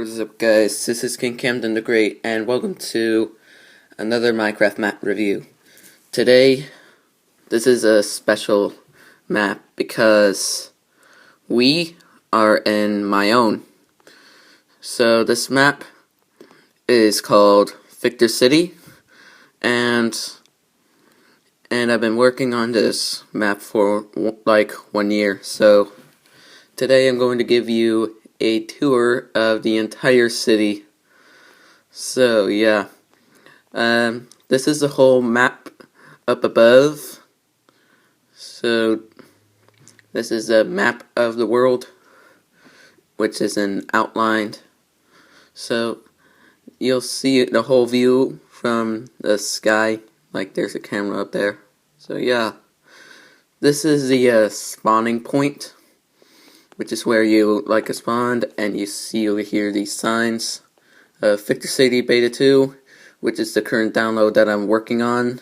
What is up, guys? This is King Camden the Great, and welcome to another Minecraft map review. Today, this is a special map because we are in my own. So this map is called Fichter City, and I've been working on this map for like 1 year. So today I'm going to give you a tour of the entire city. So yeah, this is the whole map up above. So this is a map of the world, which is an outline. So you'll see the whole view from the sky, like there's a camera up there. So yeah, this is the spawning point, which is where you spawned, and you see over here these signs. Fichter City Beta 2, which is the current download that I'm working on.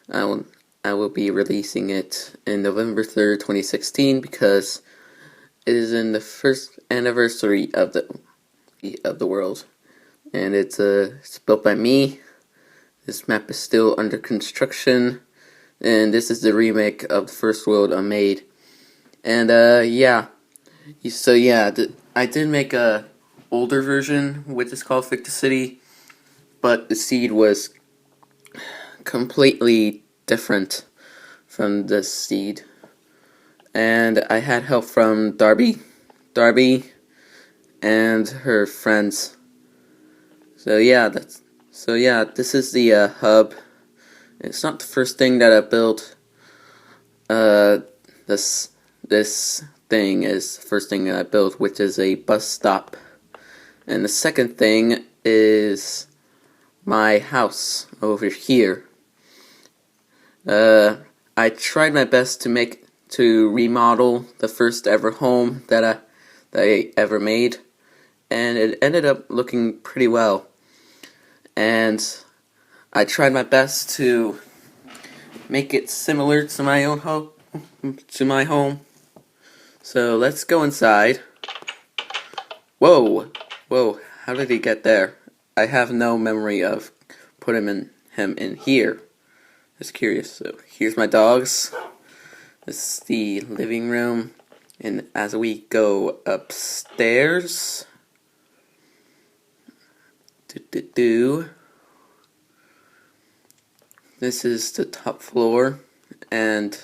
I will be releasing it in November 3rd, 2016, because it is in the first anniversary of the world, and it's built by me. This map is still under construction, and this is the remake of the first world I made. And yeah. So yeah, I did make a older version, which is called Fichter City, but the seed was completely different from this seed. And I had help from Darby and her friends. So yeah, this is the hub. It's not the first thing that I built. This thing is the first thing that I built, which is a bus stop. And the second thing is my house over here. I tried my best to remodel the first ever home that I ever made, and it ended up looking pretty well. And I tried my best to make it similar to my own home, my home. So let's go inside. Whoa, how did he get there? I have no memory of putting him in here. Just curious. So here's my dogs. This is the living room, and as we go upstairs, this is the top floor, and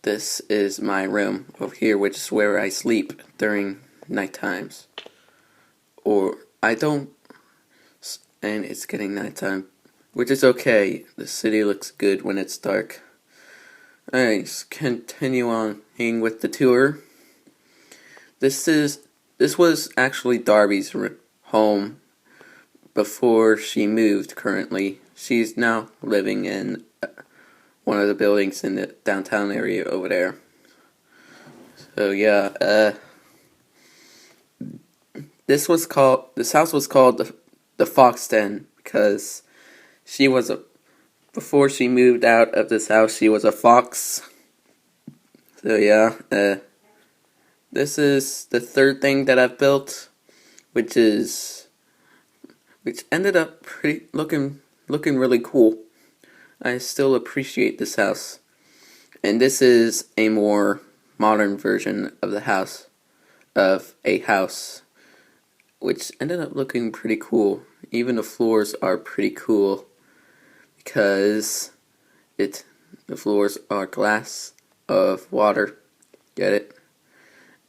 this is my room over here, which is where I sleep during night times. Or I don't, and it's getting nighttime, which is okay. The city looks good when it's dark. Alright, let's continue on with the tour. This was actually Darby's home before she moved. Currently, she's now living in one of the buildings in the downtown area over there. So yeah, this house was called the Fox Den because before she moved out of this house, she was a fox. So yeah, this is the third thing that I've built, which ended up looking really cool. I still appreciate this house. And this is a more modern version of a house, which ended up looking pretty cool. Even the floors are pretty cool because the floors are glass of water. Get it?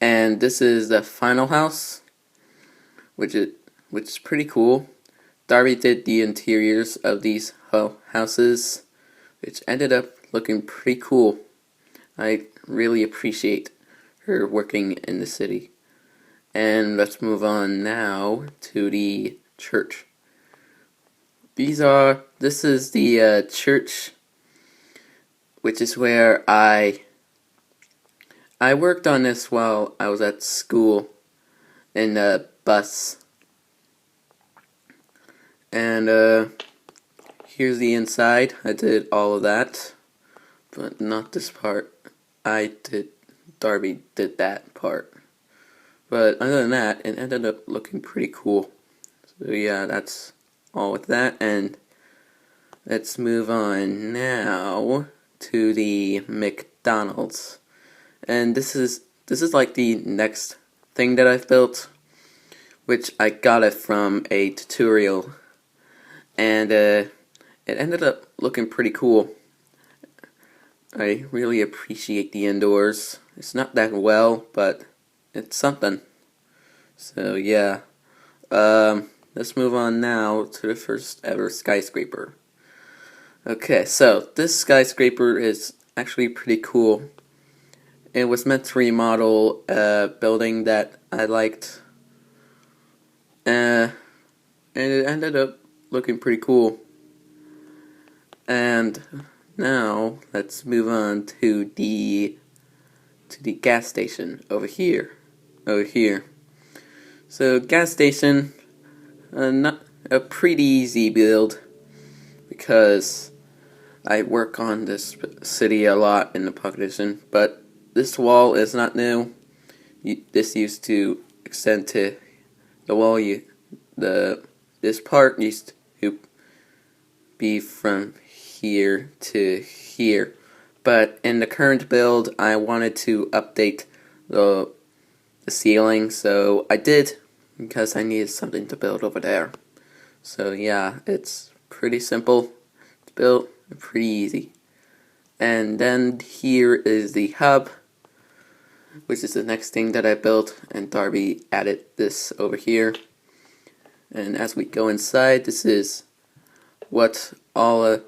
And this is the final house, which is pretty cool. Darby did the interiors of these houses, which ended up looking pretty cool. I really appreciate her working in the city. And let's move on now to the church. This is the church, which is where I worked on this while I was at school in the bus. And here's the inside. I did all of that, but not this part. I did Darby did that part. But other than that, it ended up looking pretty cool. So yeah, that's all with that, and let's move on now to the McDonald's. And this is like the next thing that I've built, which I got it from a tutorial, and it ended up looking pretty cool. I really appreciate the indoors. It's not that well, but it's something. So yeah, let's move on now to the first ever skyscraper. Okay, so this skyscraper is actually pretty cool. It was meant to remodel a building that I liked, and it ended up looking pretty cool. And now let's move on to the gas station over here. So gas station, not a pretty easy build because I work on this city a lot in the Pocket Edition, but this wall is not new. This used to extend to the wall. This part used to be from here to here, but in the current build, I wanted to update the ceiling, so I did because I needed something to build over there. So yeah, it's pretty simple to build, pretty easy. And then here is the hub, which is the next thing that I built, and Darby added this over here. And as we go inside, this is what all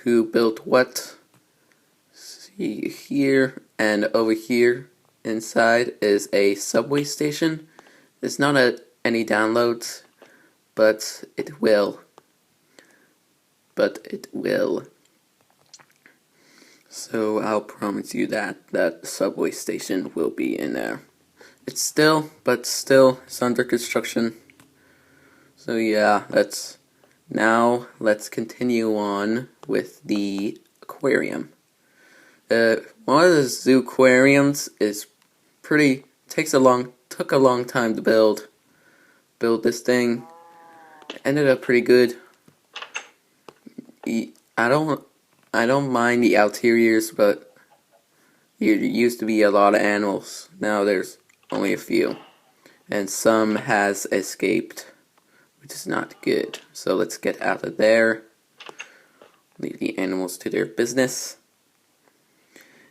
who built what. See here and over here inside is a subway station. It's not any downloads, but it will. So I'll promise you that subway station will be in there. It's still it's under construction. So yeah, let's continue on with the aquarium. One of the zoo aquariums is took a long time to build this thing. Ended up pretty good. I don't mind the interiors, but there used to be a lot of animals. Now there's only a few, and some has escaped, which is not good. So let's get out of there. Leave the animals to their business.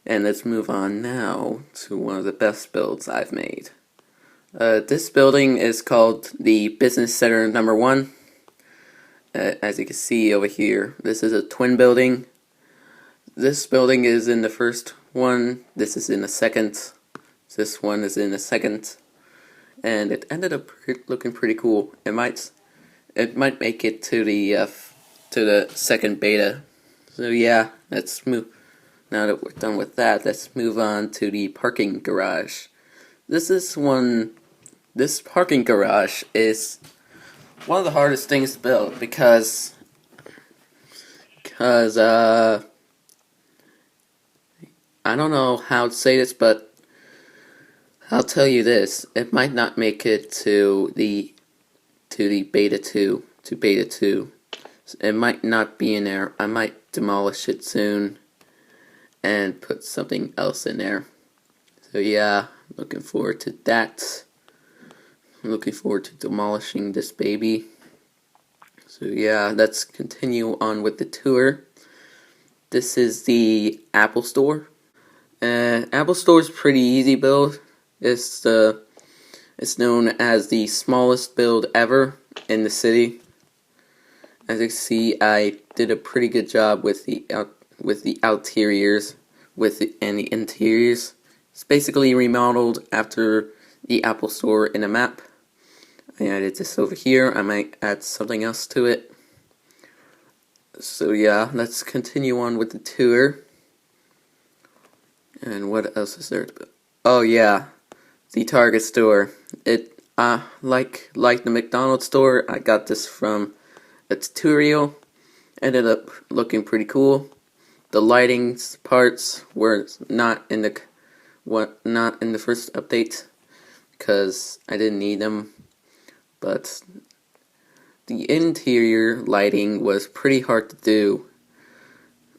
And let's move on now to one of the best builds I've made. This building is called the Business Center Number 1. As you can see over here, this is a twin building. This building is in the first one. This is in the second. This one is in the second. And it ended up looking pretty cool. It might make it to the second beta. So yeah, let's move. Now that we're done with that, let's move on to the parking garage. This parking garage is one of the hardest things to build because I don't know how to say this, but I'll tell you this: it might not make it to the beta 2 to beta 2. It might not be in there. I might demolish it soon and put something else in there. So yeah, looking forward to that. I'm looking forward to demolishing this baby. So yeah, let's continue on with the tour. This is the Apple Store. Apple Store is pretty easy build. It's known as the smallest build ever in the city. As you can see, I did a pretty good job with the exteriors, and the interiors. It's basically remodeled after the Apple Store in a map. I added this over here. I might add something else to it. So yeah, let's continue on with the tour. And what else is there to build? Oh yeah, the Target store. It like the McDonald's store, I got this from a tutorial. Ended up looking pretty cool. The lighting parts were not in the not in the first update because I didn't need them, but the interior lighting was pretty hard to do.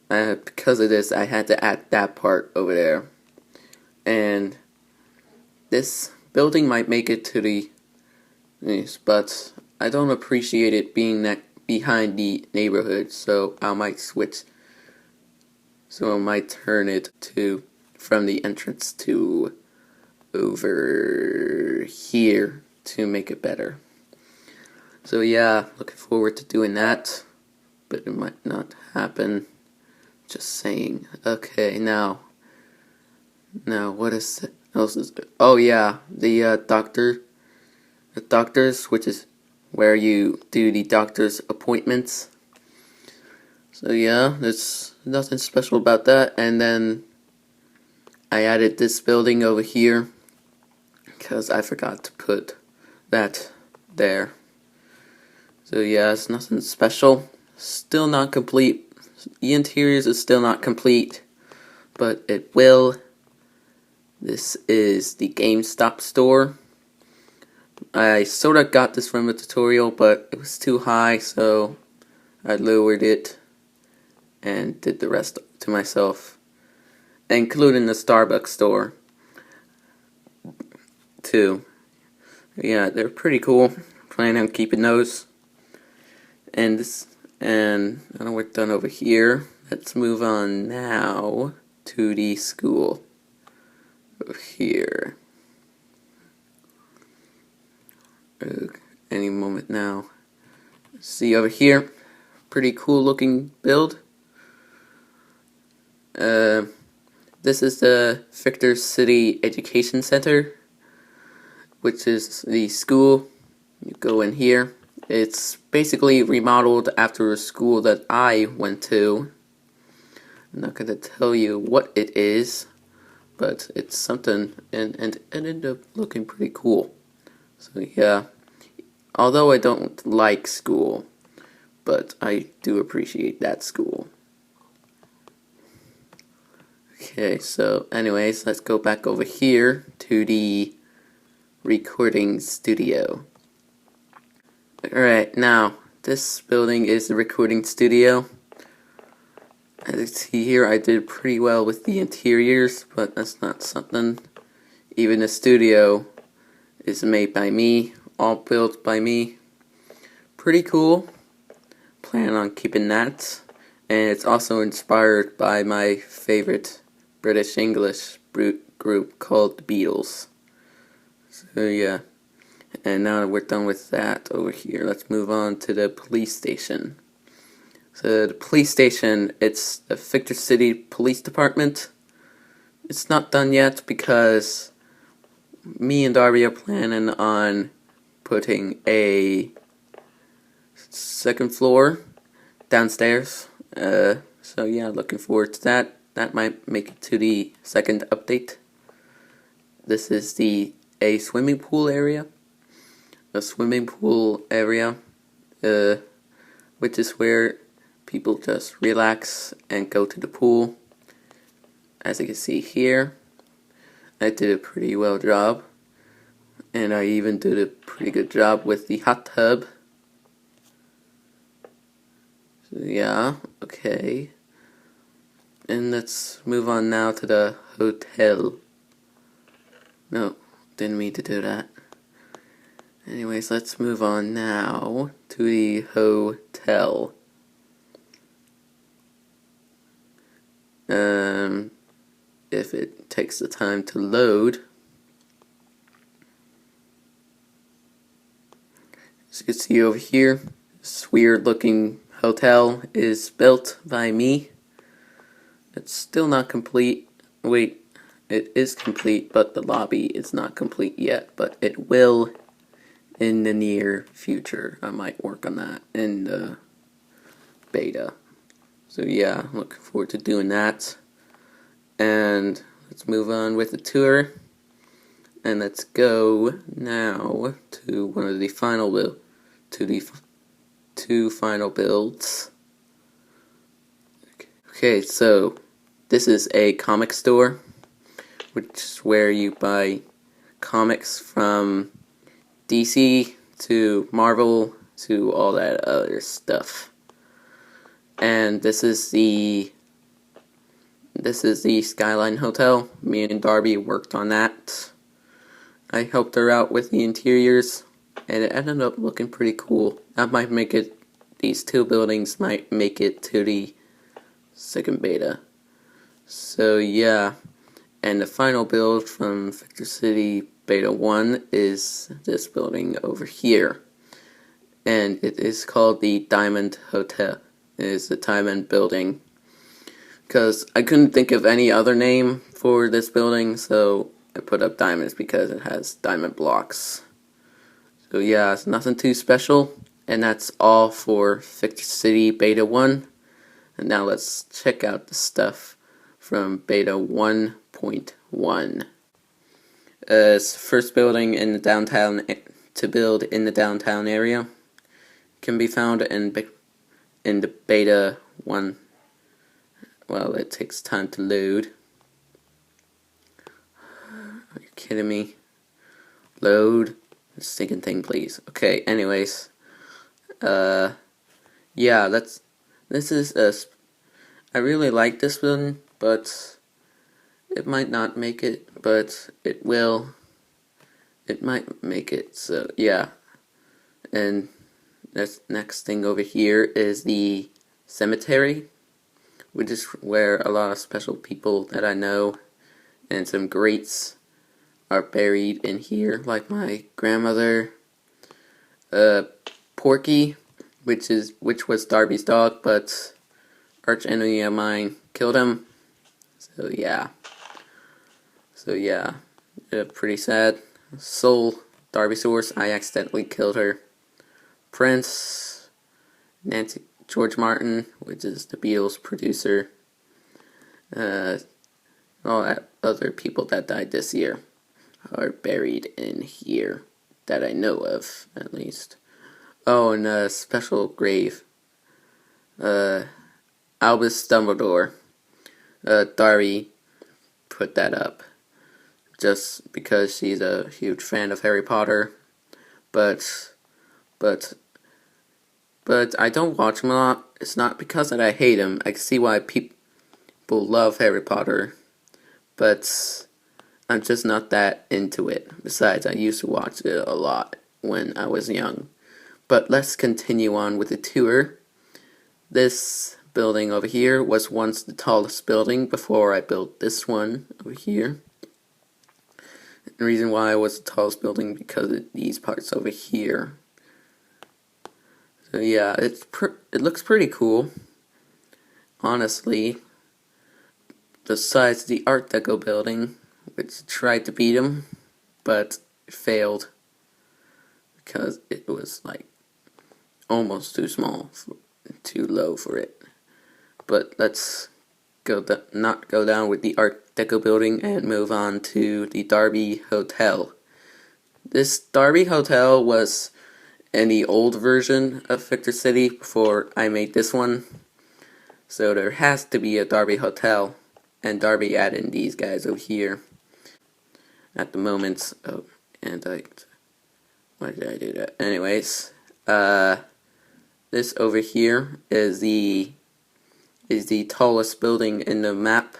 Because of this, I had to add that part over there. And this building might make it to the news, but I don't appreciate it being that behind the neighborhood, so I might switch. So I might turn it to from the entrance to over here to make it better. So yeah, looking forward to doing that, but it might not happen. Just saying. Okay, now what is else is it? Oh yeah, the doctors, which is where you do the doctor's appointments. So yeah, there's nothing special about that. And then I added this building over here because I forgot to put that there. So yeah, it's nothing special. Still not complete. The interiors is still not complete, but it will. This is the GameStop store. I sort of got this from a tutorial, but it was too high, so I lowered it and did the rest to myself, including the Starbucks store too. Yeah, they're pretty cool. Planning on keeping those. And now we're done over here. Let's move on now to the school over here. Any moment now. See over here, pretty cool looking build. This is the Fichter City Education Center, which is the school. You go in here. It's basically remodeled after a school that I went to. I'm not going to tell you what it is, but it's something, and it ended up looking pretty cool. So yeah, although I don't like school, but I do appreciate that school. Okay, so anyways, let's go back over here to the recording studio. Alright, now, this building is the recording studio. As you see here, I did pretty well with the interiors, but that's not something. Even the studio is made by me, all built by me. Pretty cool. Plan on keeping that. And it's also inspired by my favorite British English group called the Beatles. So yeah. And now that we're done with that over here, let's move on to the police station. So the police station, it's the Fichter City Police Department. It's not done yet because me and Darby are planning on putting a second floor downstairs. So yeah, looking forward to that. That might make it to the second update. This is a swimming pool area. A swimming pool area, which is where people just relax and go to the pool. As you can see here, I did a pretty well job, and I even did a pretty good job with the hot tub. So yeah, okay. And let's move on now to the hotel. No, didn't mean to do that. Anyways, let's move on now to the hotel. If it takes the time to load. As you can see over here, this weird looking hotel is built by me. It's still not complete. Wait, it is complete, but the lobby is not complete yet, but it will in the near future. I might work on that in the beta. So yeah, looking forward to doing that. And let's move on with the tour. And let's go now to one of the final to the two final builds. Okay, so this is a comic store which is where you buy comics from DC to Marvel to all that other stuff. And this is the Skyline Hotel. Me and Darby worked on that. I helped her out with the interiors, and it ended up looking pretty cool. That might make it, these two buildings might make it to the second beta. So yeah, and the final build from Fichter City Beta 1 is this building over here. And it is called the Diamond Hotel. It is the Diamond Building. Because I couldn't think of any other name for this building, so I put up diamonds because it has diamond blocks. So yeah, it's nothing too special. And that's all for Fichter City Beta 1. And now let's check out the stuff from Beta 1.1. It's the first building in the downtown to build in the downtown area. Can be found in the Beta 1. Well, it takes time to load. Are you kidding me? Load this stinking thing, please. Okay, anyways. Yeah, I really like this building, but it might not make it, but it will. It might make it, so yeah. And this next thing over here is the cemetery, which is where a lot of special people that I know and some greats are buried in here, like my grandmother, Porky, which was Darby's dog, but arch enemy of mine killed him. So yeah, pretty sad. Soul, Darby Source, I accidentally killed her. Prince, Nancy, George Martin, which is the Beatles producer. All that other people that died this year are buried in here, that I know of, at least. Oh, and a special grave. Albus Dumbledore. Darby put that up just because she's a huge fan of Harry Potter. But I don't watch him a lot. It's not because that I hate him. I can see why people love Harry Potter, but I'm just not that into it. Besides, I used to watch it a lot when I was young. But let's continue on with the tour. This building over here was once the tallest building before I built this one over here. The reason why it was the tallest building because of these parts over here. So yeah, it looks pretty cool. Honestly, besides the Art Deco building, which tried to beat him, but failed because it was like almost too small, too low for it. But let's not go down with the Art Deco building and move on to the Darby Hotel. This Darby Hotel was in the old version of Fichter City before I made this one. So there has to be a Darby Hotel, and Darby added these guys over here. At the moment, why did I do that? Anyways, this over here is the tallest building in the map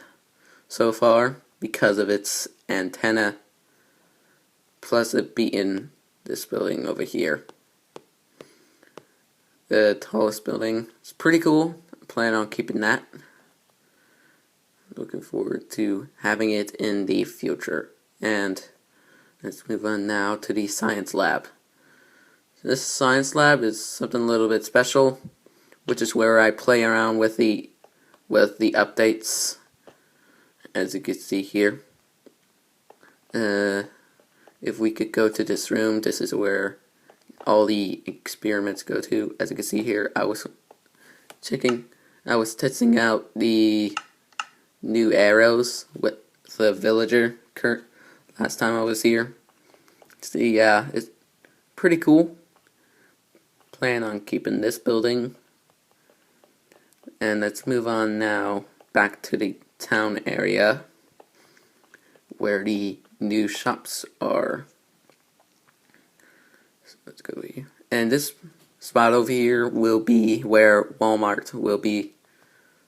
so far because of its antenna, plus it beating this building over here. The tallest building is pretty cool. I plan on keeping that. Looking forward to having it in the future. And let's move on now to the science lab. This science lab is something a little bit special, which is where I play around with the updates, as you can see here. If we could go to this room, this is where all the experiments go to. As you can see here, I was testing out the new arrows with the villager last time I was here. So yeah, it's pretty cool. Plan on keeping this building. And let's move on now back to the town area, where the new shops are. So let's go here. And this spot over here will be where Walmart will be.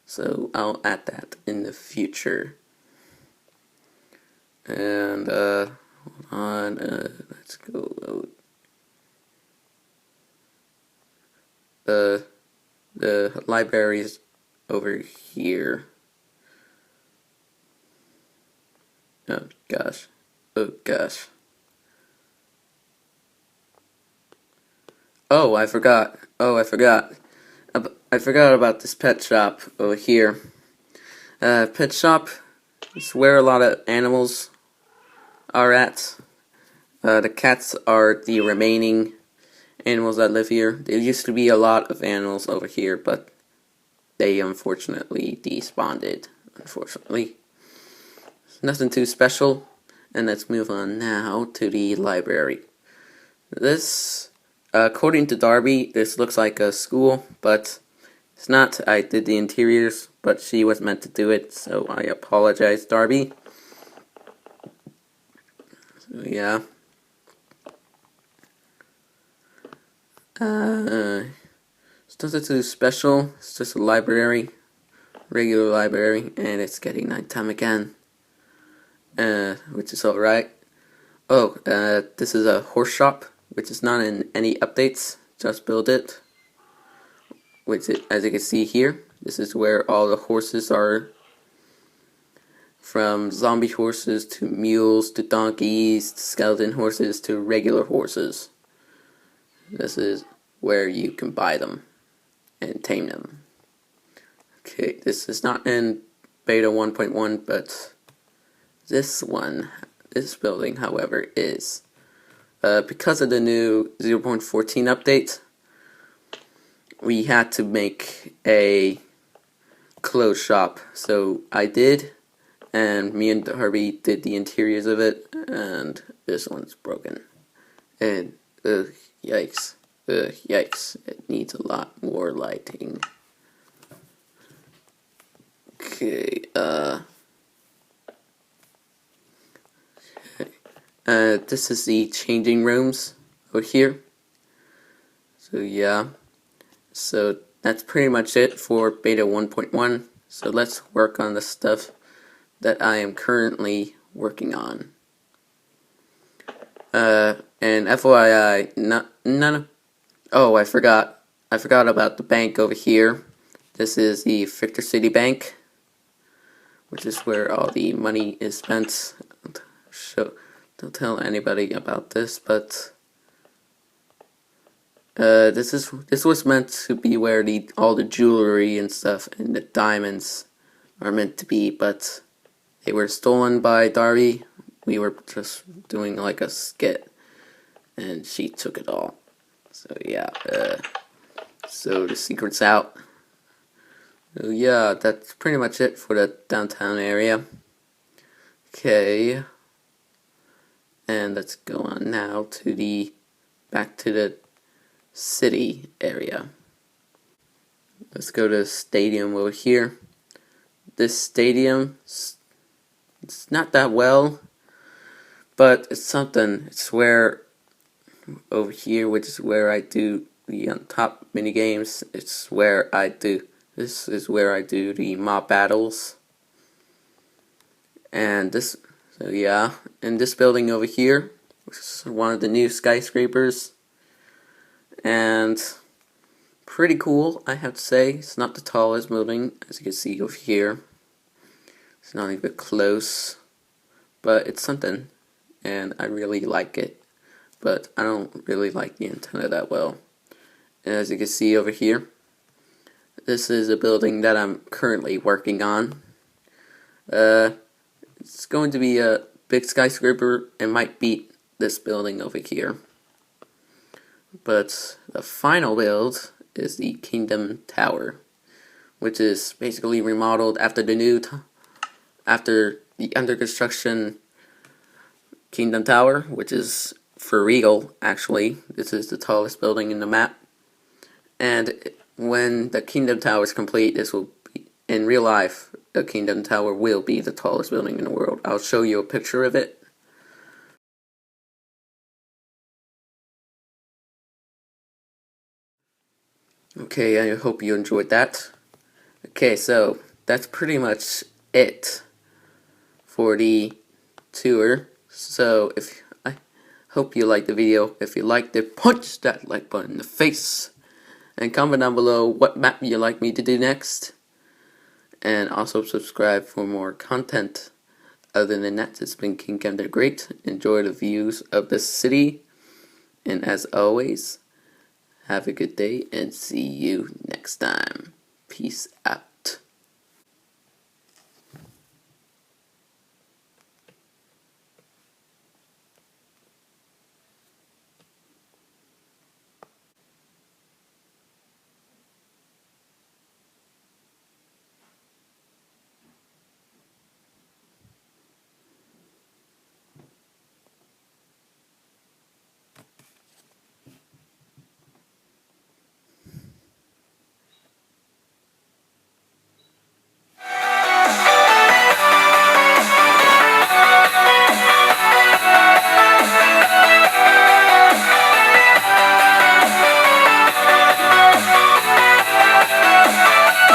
So I'll add that in the future. And hold on, let's go load. The library's over here. Oh gosh. Oh gosh. Oh, I forgot. I forgot about this pet shop over here. Pet shop is where a lot of animals are at. The cats are the remaining animals that live here. There used to be a lot of animals over here, but they unfortunately despawned. Unfortunately. Nothing too special. And let's move on now to the library. This, according to Darby, this looks like a school, but it's not. I did the interiors, but she was meant to do it, so I apologize, Darby. So, yeah. It's nothing too special. It's just a library, regular library, and it's getting nighttime again, which is alright. Oh, this is a horse shop, which is not in any updates. Just build it. Which, as you can see here, this is where all the horses are. From zombie horses to mules to donkeys to skeleton horses to regular horses. This is where you can buy them and tame them. Okay, this is not in beta 1.1, but this building, however, is. Because of the new 0.14 update, we had to make a clothes shop. So I did, and me and Darby did the interiors of it, and this one's broken. And, yikes. Yikes. It needs a lot more lighting. Okay, this is the changing rooms over here. So, yeah. So, that's pretty much it for beta 1.1. So, let's work on the stuff that I am currently working on. And FYI, none. Oh, I forgot about the bank over here. This is the Fichter City Bank, which is where all the money is spent. Don't tell anybody about this, but this was meant to be where all the jewelry and stuff and the diamonds are meant to be, but they were stolen by Darby. We were just doing like a skit, and she took it all. So yeah, so the secret's out. So yeah, that's pretty much it for the downtown area. Okay, and let's go on now to back to the city area. Let's go to the stadium over here. This stadium, it's not that well, but it's something. It's where over here, which is where I do the on top mini games. This is where I do the mob battles. And so yeah, and this building over here, which is one of the new skyscrapers, and pretty cool, I have to say. It's not the tallest building, as you can see over here. It's not even close, but it's something, and I really like it. But I don't really like the antenna that well. And as you can see over here, this is a building that I'm currently working on. It's going to be a big skyscraper and might beat this building over here. But the final build is the Kingdom Tower, which is basically remodeled after the under construction Kingdom Tower, which is for real, actually. This is the tallest building in the map. And when the Kingdom Tower is complete, this will in real life, the Kingdom Tower will be the tallest building in the world. I'll show you a picture of it. Okay, I hope you enjoyed that. Okay, so that's pretty much it for the tour. So I hope you liked the video. If you liked it, punch that like button in the face. And comment down below what map you'd like me to do next. And also subscribe for more content. Other than that, it's been King Cam the Great. Enjoy the views of the city. And as always, have a good day and see you next time. Peace out.